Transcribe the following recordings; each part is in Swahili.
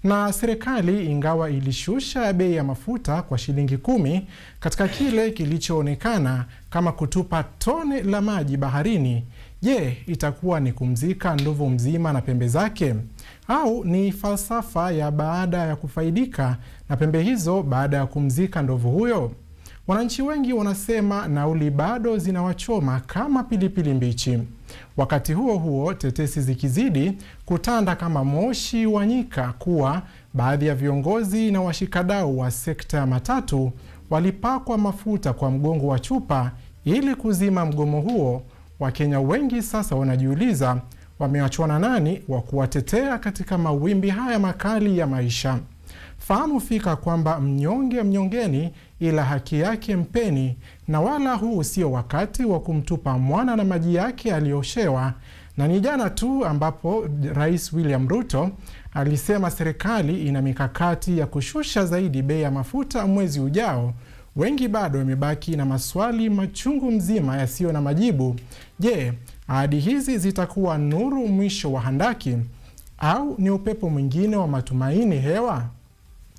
Na serikali ingawa ilishusha bei ya mafuta kwa shilingi 10 katika kile kilichoonekana kama kutupa tone la maji baharini, je, itakuwa ni kumzika ndovu mzima na pembe zake? Au ni falsafa ya baada ya kufaidika na pembe hizo baada ya kumzika ndovu huyo? Wananchi wengi wanasema nauli bado zinawachoma kama pilipili mbichi. Wakati huo huo, tetesi zikizidi kutanda kama moshi wa nyika kuwa baadhi ya viongozi na washikadau wa sekta ya matatu walipakwa mafuta kwa mgongo wa chupa ili kuzima mgomo huo. Wakenya wengi sasa wanajiuliza wameachwa na nani wa kuwatetea katika mawimbi haya makali ya maisha. Fahamu fika kwamba mnyonge mnyongeni ila haki yake mpeni, na wala huu sio wakati wa kumtupa mwana na maji yake alioshewa. Na ni jana tu ambapo Rais William Ruto alisema serikali ina mikakati ya kushusha zaidi bei ya mafuta mwezi ujao. Wengi bado wamebaki na maswali machungu mzima yasiyo na majibu. Je, ahadi hizi zitakuwa nuru mwisho wa handaki au ni upepo mwingine wa matumaini hewa?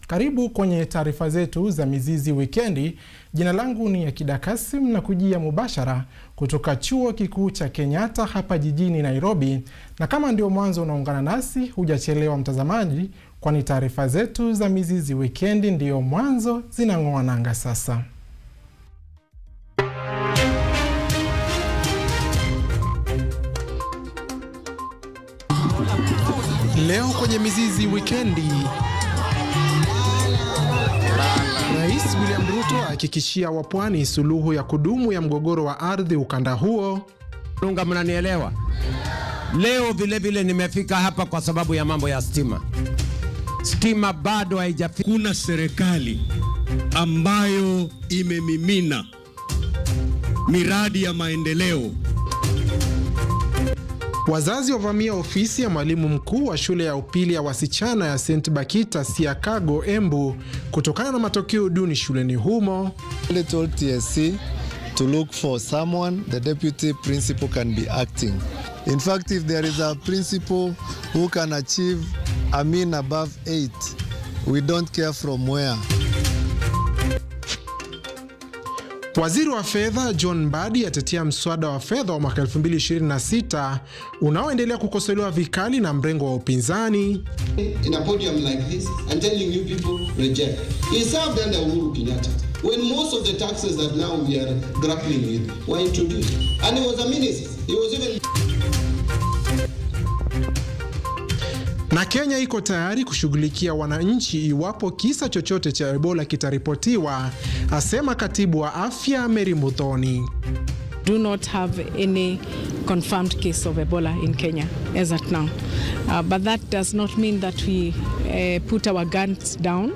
Karibu kwenye taarifa zetu za Mizizi Wikendi. Jina langu ni Akida Kasim na kujia mubashara kutoka Chuo Kikuu cha Kenyatta hapa jijini Nairobi. Na kama ndio mwanzo unaungana nasi, hujachelewa mtazamaji, kwani taarifa zetu za Mizizi Wikendi ndio mwanzo zinang'oa nanga sasa. Leo kwenye Mizizi Wikendi, Rais William Ruto ahakikishia wapwani suluhu ya kudumu ya mgogoro wa ardhi ukanda huo. Lunga, mnanielewa? Leo vile nimefika hapa kwa sababu ya mambo ya stima. Stima bado haijafika. Kuna serikali ambayo imemimina miradi ya maendeleo. Wazazi wavamia ofisi ya mwalimu mkuu wa shule ya upili ya wasichana ya St. Bakita Siakago, Embu, kutokana na matokeo duni shuleni humo. They told TSC to look for someone the deputy principal can be acting. In fact, if there is a principal who can achieve a mean above 8, we don't care from where. Waziri wa fedha John Mbadi atetea mswada wa fedha wa mwaka 2026 unaoendelea kukosolewa vikali na mrengo wa upinzani. In a podium like this and telling you people reject. He served under Uhuru Kenyatta when most of the taxes that now we are grappling with were introduced. And he was a minister. He was even... Na Kenya iko tayari kushughulikia wananchi iwapo kisa chochote cha Ebola kitaripotiwa, asema katibu wa afya Mary Muthoni. Do not have any confirmed case of Ebola in Kenya as at now. But that does not mean that we put our guns down.